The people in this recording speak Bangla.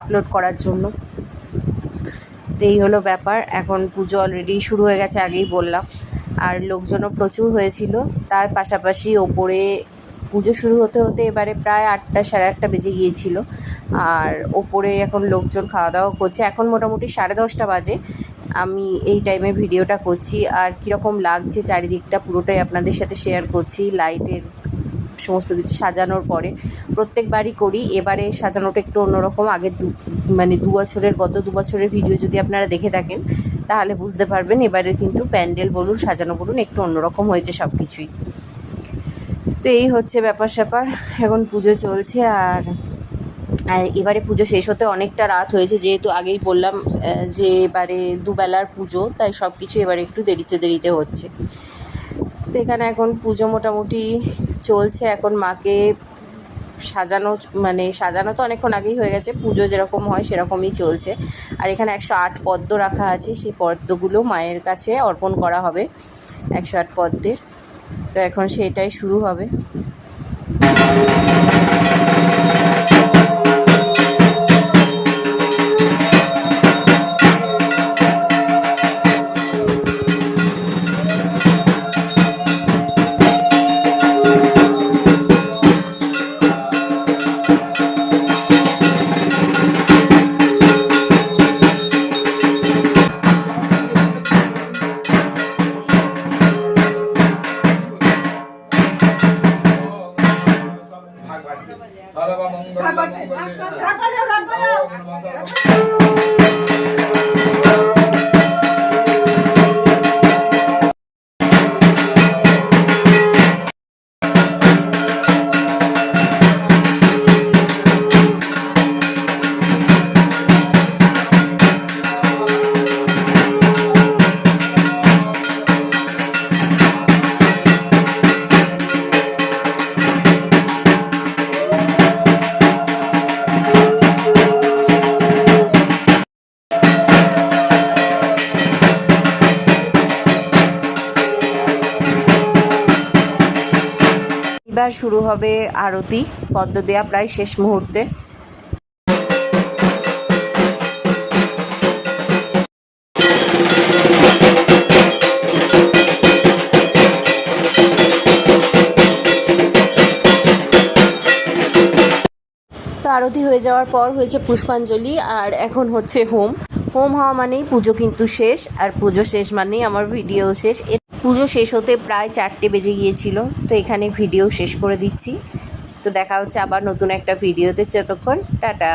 আপলোড করার জন্য। তো এই হলো ব্যাপার। এখন পুজো অলরেডি শুরু হয়ে গেছে, আগেই বললাম, আর লোকজনও প্রচুর হয়েছিল। তার পাশাপাশি ওপরে পুজো শুরু হতে হতে এবারে প্রায় 8টা সাড়ে 8টা বেজে গিয়েছিল। আর ওপরে এখন লোকজন খাওয়া দাওয়া করছে। এখন মোটামুটি 10:30 বাজে। আমি এই টাইমে ভিডিওটা করছি, আর কীরকম লাগছে চারিদিকটা পুরোটাই আপনাদের সাথে শেয়ার করছি। লাইটের সমস্ত কিছু সাজানোর পরে প্রত্যেকবারই করি, এবারে সাজানোটা একটু অন্যরকম। আগের গত 2 বছরের ভিডিও যদি আপনারা দেখে থাকেন তাহলে বুঝতে পারবেন। এবারে কিন্তু প্যান্ডেল বলুন, সাজানো বলুন, একটু অন্যরকম হয়েছে সব কিছুই। তো এই হচ্ছে ব্যাপার স্যাপার। এখন পুজো চলছে, আর এবারে পুজো শেষ হতে অনেকটা রাত হয়েছে, যেহেতু আগেই বললাম যে এবারে দুবেলার পুজো, তাই সব কিছু এবারে একটু দেরিতে হচ্ছে। তো এখানে এখন পুজো মোটামুটি চলছে। এখন মাকে সাজানো তো অনেকক্ষণ আগেই হয়ে গেছে, পুজো যেরকম হয় সেরকমই চলছে। আর এখানে 108 পদ্ম রাখা আছে, সেই পদ্মগুলো মায়ের কাছে অর্পণ করা হবে, 108 পদ্মের। তো এখন সেটাই শুরু হবে। এবার শুরু হবে আরতি, পদ্ম দেয়া প্রায় শেষ মুহূর্তে। তো আরতি হয়ে যাওয়ার পর হয়েছে পুষ্পাঞ্জলি, আর এখন হচ্ছে হোম হওয়া মানেই পুজো কিন্তু শেষ, আর পুজো শেষ মানেই আমার ভিডিও শেষ। পুজো শেষ হতে প্রায় 4টে বেজে গিয়েছিল। তো এখানে ভিডিও শেষ করে দিচ্ছি। তো দেখা হচ্ছে আবার নতুন একটা ভিডিওতে। ততক্ষণ টাটা।